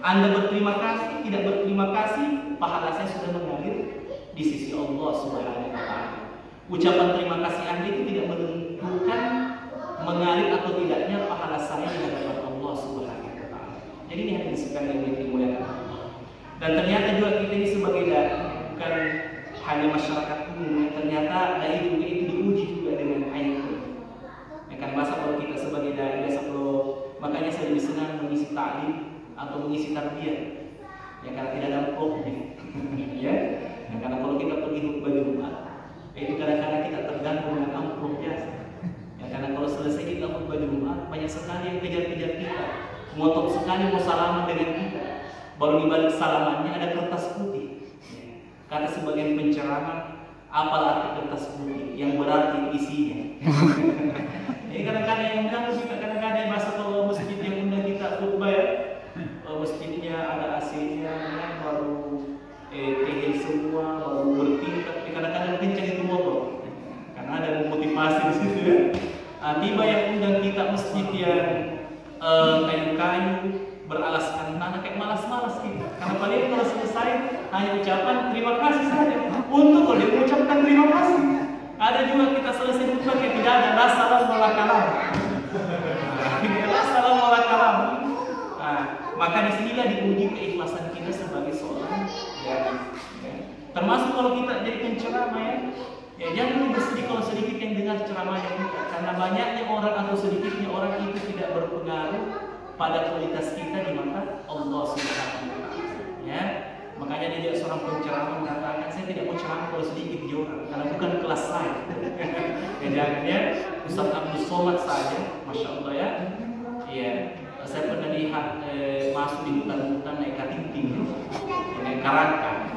Anda berterima kasih, tidak berterima kasih, pahala saya sudah mengalir di sisi Allah Subhanahu wa Ta'ala. Ucapan terima kasih Anda itu tidak menentukan mengalir atau tidaknya pahala saya di hadapan Allah Subhanahu wa Ta'ala. Jadi ini hadis sekalian yang dimuliakan Allah. Dan ternyata juga kita ini sebagai dai bukan hanya masyarakat umum, ternyata dai juga itu diuji juga dengan ayat ini. Ya kan, masa kalau kita sebagai dai biasa kalau makanya saya lebih senang mengisi ta'lim atau mengisi tarbiyah. Ya karena tidak ada amplopnya. Ya. Ya, karena kalau kita pergi khutbah Jumat, itu kadang-kadang kita tergantung dengan amplop biasa. Ya karena kalau selesai kita khutbah Jumat, banyak sekali yang kejar-kejar kita, ngotot sekali mau salaman dengan kita. Baru di balik salamannya ada kertas putih. Kata sebagian penceramah, apal arti kertas putih yang berarti isinya. Ini kadang-kadang yang mengganggu kita, kadang-kadang bahasa kalau masjid yang undang kita khutbah ya, masjidnya ada AC-nya, baru tegel semua, baru bertingkat, kadang-kadang kencang itu motor, karena ada motivasi di situ ya. Tiba yang undang kita masjid yang kayu-kayu, beralaskan tanah, kayak malas-malas gitu. Karena paling kalau selesai hanya ucapan terima kasih saja. Untuk kalau dia mengucapkan terima kasih. Ada juga kita selesai khutbah kayak tidak ada la salam wala kalam. La salam wala kalam. Maka disinilah diuji keikhlasan kita sebagai seorang dai. Termasuk kalau kita jadi penceramah ya. Ya jangan bersedih kalau sedikit yang dengar ceramahnya kita, karena banyaknya orang atau sedikitnya orang itu tidak berpengaruh pada kualitas kita di mata Allah Subhanahu wa taala. Ya. Makanya dia seorang penceramah mengatakan, saya tidak mau ceramah kalau sedikit di orang, karena bukan kelas saya. Ya jangan ya, Ustaz Abdul Somad saja, masya Allah ya. Iya, saya pernah lihat masuk di hutan-hutan naik kating-ting, naik karaka.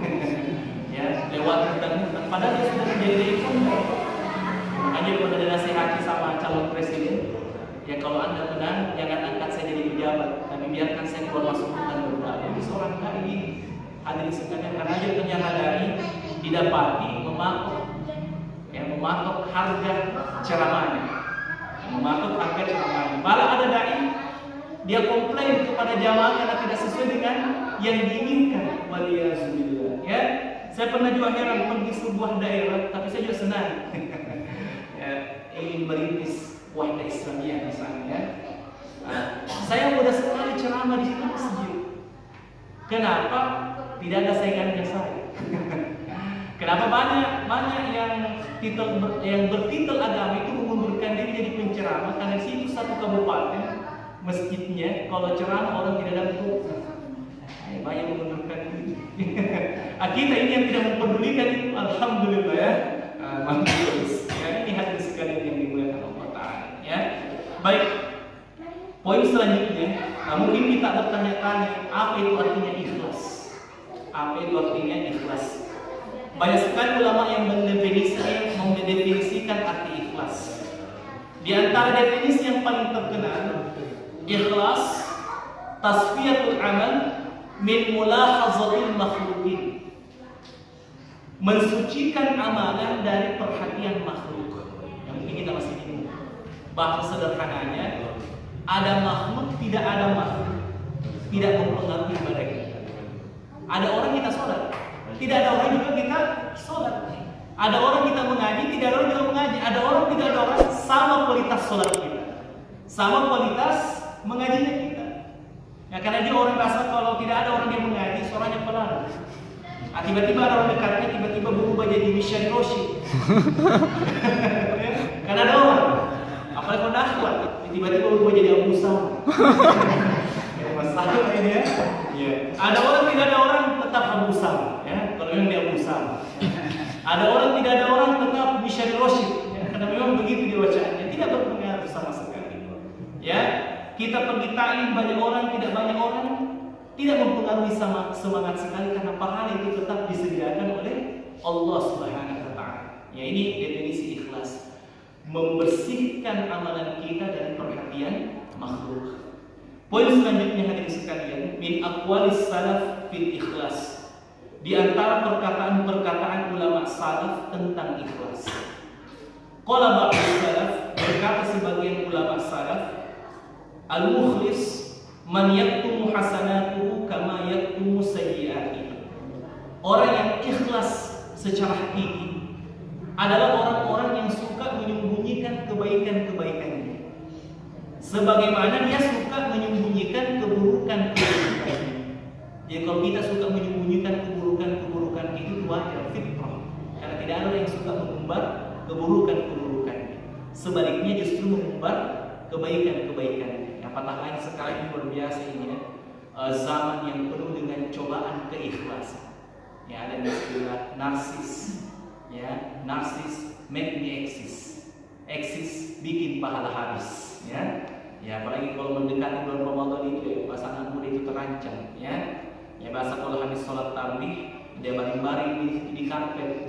Ya, lewat hutan-hutan, padahal dia sudah menjadi ekonomi. Makanya kalau ada nasihati sama calon presiden, ya kalau Anda menang, jangan angkat saya jadi pejabat, tapi biarkan saya keluar masuk hutan berdakwah. Ini seorang dai, hadirin sekalian, karena dia ternyata dai didapati mematok harga ceramahnya, mematok harga ceramahnya. Malah ada dai dia komplain kepada jamaah karena tidak sesuai dengan yang diinginkan. Waliyahzubillah. Ya, saya pernah juga heran pergi sebuah daerah, tapi saya juga senang. Ya, ingin merintis wahda Islamiyah misalnya. Saya mudah sekali ceramah di situ masjid. Kenapa? Tidak ada saingannya saya. Kenapa banyak yang bertitel agama itu mengundurkan diri jadi penceramah, karena di situ satu kabupaten masjidnya kalau ceramah orang tidak dapat kuota. Banyak mengundurkan diri. Kita ini yang tidak mempedulikan itu, alhamdulillah ya. Bagus. Ya, ini hadis sekalian yang dimuliakan Allah Taala. Ya, baik. Poin selanjutnya, mungkin kita bertanya-tanya, apa itu artinya ikhlas? Apa itu artinya ikhlas? Banyak sekali ulama yang mendefinisikan arti ikhlas. Di antara definisi yang paling terkenal, ikhlas tasfiyatul amal min mulahazatil makhluqin, mensucikan amalan dari perhatian makhluk. Yang mungkin kita masih bingung. Bahasa sederhananya, ada makhluk, tidak ada makhluk, tidak mempengaruhi ibadah kita. Ada orang kita sholat, tidak ada orang juga kita sholat. Ada orang kita mengaji, tidak ada orang kita mengaji. Ada orang, tidak ada orang, sama kualitas sholat kita, sama kualitas mengajinya kita. Ya, karena dia orang rasa kalau tidak ada orang yang mengaji, suaranya pelan. Tiba-tiba ada orang dekatnya, tiba-tiba berubah jadi Michelle Roshi. Karena ada orang, apalagi kalau dakwah, tiba-tiba berubah jadi Abu Sama. Masalah ini ya. Ya. Ada orang, tidak ada orang, tetap Abu Sama. Ya, kalau memang dia Abu Sama. Ada orang, tidak ada orang, tetap Michelle Roshi. Ya, karena memang begitu dia bacaannya, tidak berpengaruh sama sekali. Ya. Kita pergi ta'lim banyak orang, tidak banyak orang, tidak mempengaruhi sama semangat sekali, karena pahala itu tetap disediakan oleh Allah Subhanahu wa taala. Ya, ini definisi ikhlas. Membersihkan amalan kita dari perhatian makhluk. Poin selanjutnya hadirin sekalian, min aqwalis salaf fil ikhlas. Di antara perkataan-perkataan ulama salaf tentang ikhlas. Qala ba'd salaf, berkata sebagian ulama salaf, al-mukhlis man yaktumu hasanatuhu kama yaktumu sayyi'atihi. Orang yang ikhlas secara hakiki adalah orang-orang yang suka menyembunyikan kebaikan-kebaikannya, sebagaimana dia suka menyembunyikan keburukan-keburukannya. Jadi kalau kita suka menyembunyikan keburukan-keburukan itu wajar, fitrah, karena tidak ada yang suka mengumbar keburukan-keburukannya. Sebaliknya justru mengumbar kebaikan-kebaikannya. Apatah lain sekarang luar biasa ini ya, zaman yang penuh dengan cobaan keikhlasan. Ya, ada istilah narsis, ya, narsis make me eksis bikin pahala habis, ya. Ya, apalagi kalau mendekati bulan Ramadan itu ya, pasangan muda itu terancam, ya. Ya, bahasa kalau habis sholat tarawih dia baring-baring di karpet,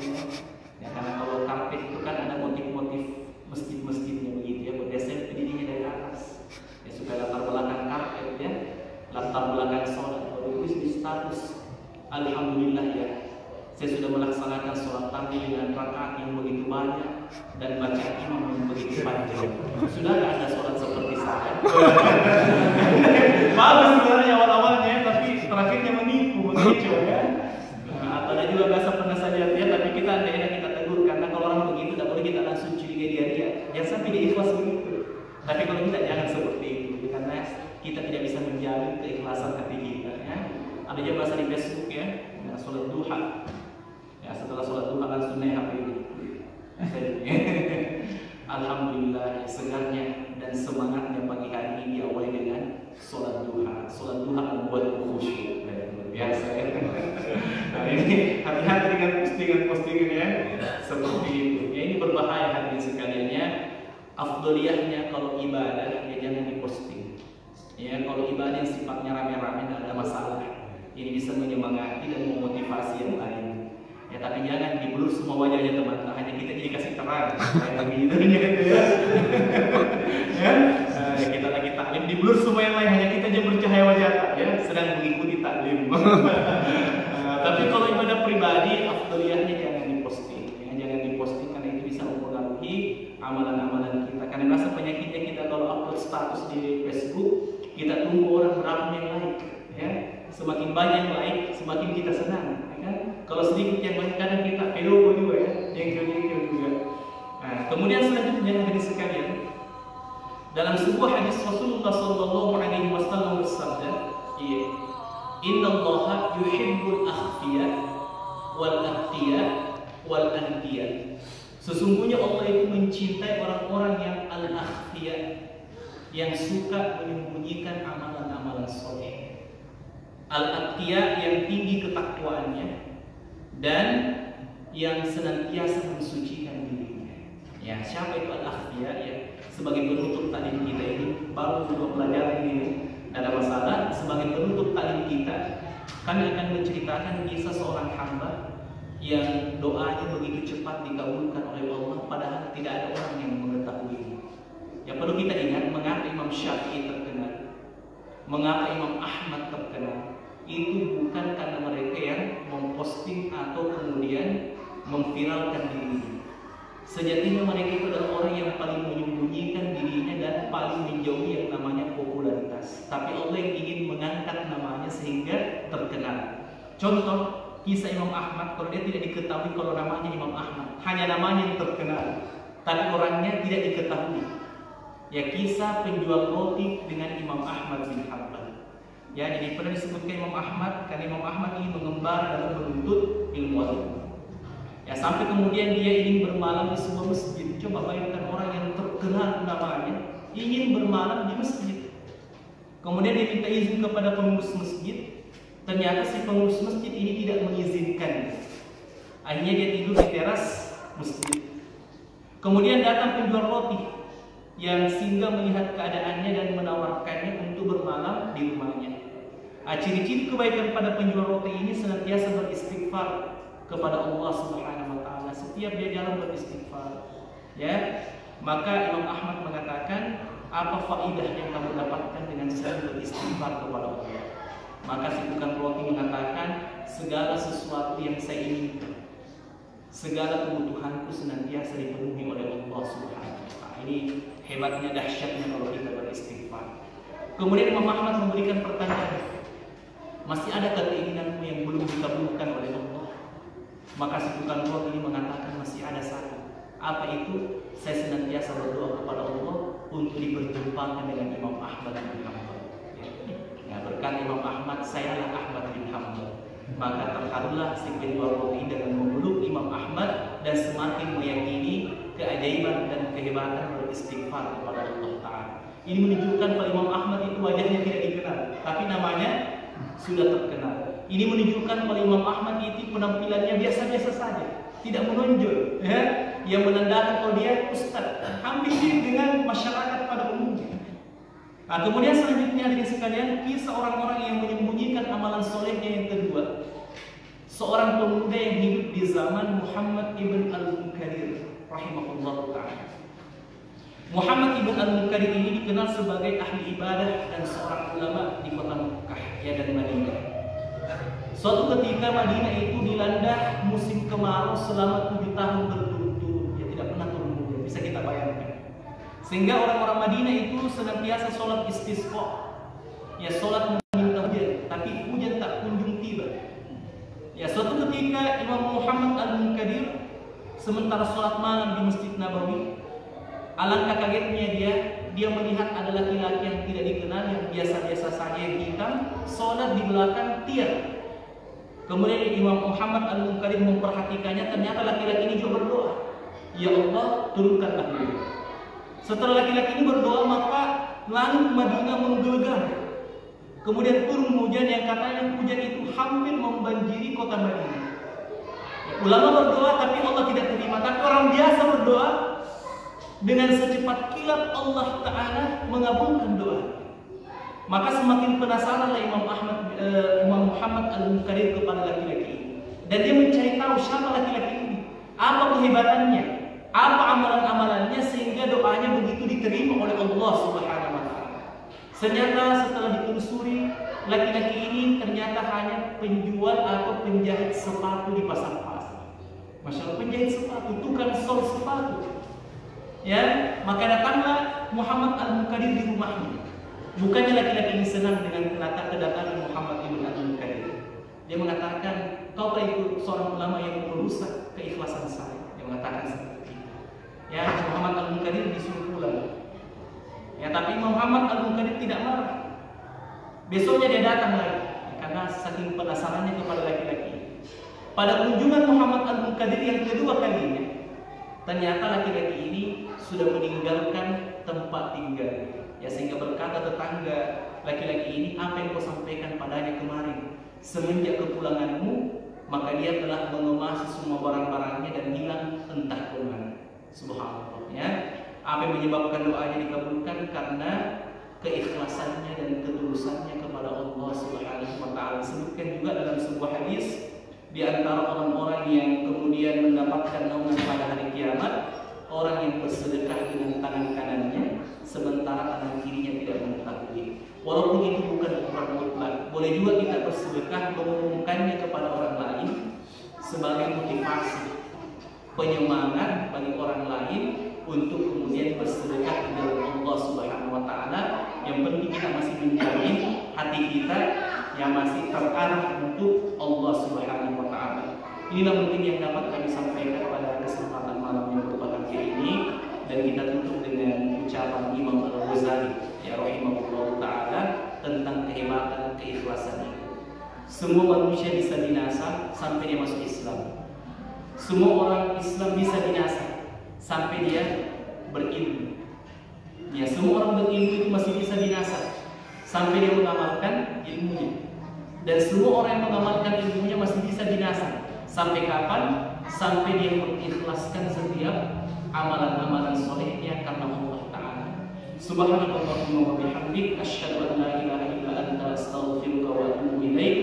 ya, karena kalau karpet itu kan ada motif-motif masjid-masjidnya begitu ya, bergeser dirinya dari atas. Supaya latar belakang karpet ya, latar belakang sholat, baru di status. Alhamdulillah ya, saya sudah melaksanakan sholat tarawih dengan rakaat yang begitu banyak dan bacaan imam yang begitu panjang. Sudah nggak ada sholat seperti saya. Bagus sebenarnya awal-awalnya, tapi terakhirnya menipu, mengecoh ya. Atau ada juga bahasa pernah saya lihat, tapi kita ada kita tegur, karena kalau orang begitu tidak boleh kita langsung curiga dia. Jangan sampai dia ikhlas begitu. Tapi kalau kita jangan seperti itu, karena kita tidak bisa menjamin keikhlasan hati kita. Ya. Ada juga bahasa di Facebook ya, sholat duha. Ya, setelah sholat duha langsung alhamdulillah segarnya dan semangatnya pagi hari ini diawali dengan sholat duha. Sholat duha membuatku khusyuk, luar biasa ya. Nah ini hati-hati dengan postingan-postingan ya seperti itu. Ya ini berbahaya hadirin sekaliannya. Afdoliyahnya kalau ibadah ya jangan diposting. Ya kalau ibadah yang sifatnya rame-rame tidak ada masalah. Ini bisa menyemangati dan memotivasi yang lain. Ya tapi jangan diblur semua wajahnya teman-teman. Hanya kita jadi kasih terang. Kayak gitu ya. Ya, kita lagi taklim diblur semua yang lain. Hanya kita aja bercahaya wajah ya sedang mengikuti taklim. Tapi kalau ibadah pribadi, afdoliyahnya jangan diposting. Ya, jangan diposting karena itu bisa mempengaruhi amalan-amalan kita. Karena rasa penyakitnya kita kalau upload status di Facebook, kita tunggu orang berapa yang like. Ya, semakin banyak yang like, semakin kita senang. Ya kan? Kalau sedikit yang like, kadang kita pedo juga ya, jengkel-jengkel juga. Nah, kemudian selanjutnya hadis sekalian, dalam sebuah hadis Rasulullah SAW bersabda, Inna Allah yuhibbul akhfiya wal atqiya wal anbiya. Sesungguhnya Allah itu mencintai orang-orang yang al-akhfiya, yang suka menyembunyikan amalan-amalan soleh, al-atqiya yang tinggi ketakwaannya, dan yang senantiasa mensucikan dirinya. Ya, siapa itu al-akhfiya? Ya, sebagai penutup taklim kita ini baru untuk pelajaran ini. Tidak ada masalah. Sebagai penutup taklim kita, kami akan menceritakan kisah seorang hamba yang doanya begitu cepat dikabulkan oleh Allah, padahal tidak ada orang yang mengetahui. Yang perlu kita ingat, mengapa Imam Syafi'i terkenal, mengapa Imam Ahmad terkenal, itu bukan karena mereka yang memposting atau kemudian memviralkan dirinya. Sejatinya mereka itu adalah orang yang paling menyembunyikan dirinya dan paling menjauhi yang namanya popularitas. Tapi Allah yang ingin mengangkat namanya sehingga terkenal. Contoh kisah Imam Ahmad, kalau dia tidak diketahui kalau namanya Imam Ahmad, hanya namanya yang terkenal, tapi orangnya tidak diketahui. Ya, kisah penjual roti dengan Imam Ahmad bin Hanbal. Ya, jadi pernah disebutkan Imam Ahmad karena Imam Ahmad ini mengembara dalam menuntut ilmu agama. Ya, sampai kemudian dia ingin bermalam di sebuah masjid. Coba bayangkan orang yang terkenal namanya ingin bermalam di masjid. Kemudian dia minta izin kepada pengurus masjid. Ternyata si pengurus masjid ini tidak mengizinkan. Akhirnya dia tidur di teras masjid. Kemudian datang penjual roti yang singgah melihat keadaannya dan menawarkannya untuk bermalam di rumahnya. Ciri-ciri kebaikan pada penjual roti ini senantiasa beristighfar kepada Allah Subhanahu wa taala. Setiap dia jalan beristighfar. Ya. Maka Imam Ahmad mengatakan, apa faidah yang kamu dapatkan dengan sering beristighfar kepada Allah? Maka si tukang roti mengatakan, segala sesuatu yang saya inginkan, segala kebutuhanku senantiasa dipenuhi oleh Allah Subhanahu wa taala. Ini hebatnya, dahsyatnya kalau kita beristighfar. Kemudian Imam Ahmad memberikan pertanyaan, masih adakah keinginanmu yang belum dikabulkan oleh Allah? Maka si tukang roti ini mengatakan, masih ada satu. Apa itu? Saya senantiasa berdoa kepada Allah untuk diperjumpakan dengan Imam Ahmad bin Hanbal. Ya, berkata Imam Ahmad, sayalah Ahmad bin Hanbal. Maka terharulah si penjual roti dengan memeluk Imam Ahmad dan semakin meyakini keajaiban dan kehebatan beristighfar kepada Allah Ta'ala. Ini menunjukkan bahwa Imam Ahmad itu wajahnya tidak dikenal, tapi namanya sudah terkenal. Ini menunjukkan bahwa Imam Ahmad itu penampilannya biasa-biasa saja, tidak menonjol, ya, yang menandakan kalau dia ustaz, hampir dengan masyarakat pada umumnya. Nah, kemudian selanjutnya hadirin sekalian, kisah orang-orang yang menyembunyikan amalan solehnya yang kedua. Seorang pemuda yang hidup di zaman Muhammad ibn al-Munkadir rahimahullah ta'ala. Muhammad ibn al-Munkadir ini dikenal sebagai ahli ibadah dan seorang ulama di kota Mekah ya dan Madinah. Suatu ketika Madinah itu dilanda musim kemarau selama 7 tahun berturut-turut, ya tidak pernah turun hujan, bisa kita bayangkan. Sehingga orang-orang Madinah itu senantiasa sholat istisqa, ya sholat meminta hujan, tapi hujan tak kunjung tiba. Ya suatu ketika Imam Muhammad al-Munkadir sementara sholat malam di Masjid Nabawi, alangkah kagetnya dia melihat ada laki-laki yang tidak dikenal, yang biasa-biasa saja, yang hitam, sholat di belakang tiang. Kemudian Imam Muhammad al-Munkadir memperhatikannya, ternyata laki-laki ini juga berdoa, ya Allah turunkanlah hujan. Setelah laki-laki ini berdoa, maka langit Madinah menggelegar. Kemudian turun hujan yang katanya hujan itu hampir membanjiri kota Madinah. Ulama berdoa tapi Allah tidak terima. Tapi orang biasa berdoa, dengan secepat kilat Allah Ta'ala mengabulkan doa. Maka semakin penasaranlah Imam Muhammad Al-Munkadir kepada laki-laki ini. Dan dia mencari tahu siapa laki-laki ini, apa kehebatannya, apa amalan-amalannya sehingga doanya begitu diterima oleh Allah Subhanahu wa Ta'ala. Ternyata setelah ditelusuri, laki-laki ini ternyata hanya penjual atau penjahit sepatu di pasar-pasar. Masya Allah, penjahit sepatu, tukang sol sepatu. Ya, maka datanglah Muhammad Al-Munkadir di rumahnya. Bukannya laki-laki ini senang dengan kedatangan Muhammad ibn Al-Munkadir. Dia mengatakan, kau itu seorang ulama yang merusak keikhlasan saya. Dia mengatakan seperti itu. Ya, Muhammad Al-Munkadir disuruh pulang. Ya, tapi Muhammad Al-Munkadir tidak marah. Besoknya dia datang lagi karena saking penasarannya kepada laki-laki. Pada kunjungan Muhammad Al-Munkadir yang kedua kalinya, ternyata laki-laki ini sudah meninggalkan tempat tinggal. Ya, sehingga berkata tetangga, laki-laki ini, apa yang kau sampaikan padanya kemarin? Semenjak kepulanganmu, maka dia telah mengemasi semua barang-barangnya dan hilang entah kemana. Subhanallah. Ya, apa yang menyebabkan doanya dikabulkan? Karena keikhlasannya dan ketulusannya kepada Allah Subhanahu wa Ta'ala. Disebutkan juga dalam sebuah hadis, di antara orang-orang yang kemudian mendapatkan naungan pada hari kiamat, orang yang bersedekah dengan tangan kanannya sementara tangan kirinya tidak mengetahui. Walaupun itu bukan ukuran mutlak, boleh juga kita bersedekah mengumumkannya kepada orang lain sebagai motivasi, penyemangat bagi orang lain untuk kemudian bersedekah di dalam Allah Subhanahu wa Ta'ala. Yang penting kita masih menjamin hati kita yang masih terarah untuk Allah Subhanahu wa Ta'ala. Inilah mungkin yang dapat kami sampaikan pada kesempatan malam yang berbahagia ini, dan kita tutup dengan ucapan Imam Al-Ghazali ya rahimahullah ta'ala tentang kehebatan keikhlasan ini. Semua manusia bisa binasa sampai dia masuk Islam. Semua orang Islam bisa binasa sampai dia berilmu. Ya, semua orang berilmu itu masih bisa binasa sampai dia mengamalkan ilmunya. Dan semua orang yang mengamalkan ilmunya masih bisa binasa. Sampai kapan? Sampai dia mengikhlaskan setiap amalan-amalan solehnya karena Allah Ta'ala. Subhanallahumma wa bihamdik, asyhadu an la ilaha illa anta, astaghfiruka wa atubu ilaik.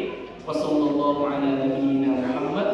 Wa sallallahu ala nabiyyina Muhammad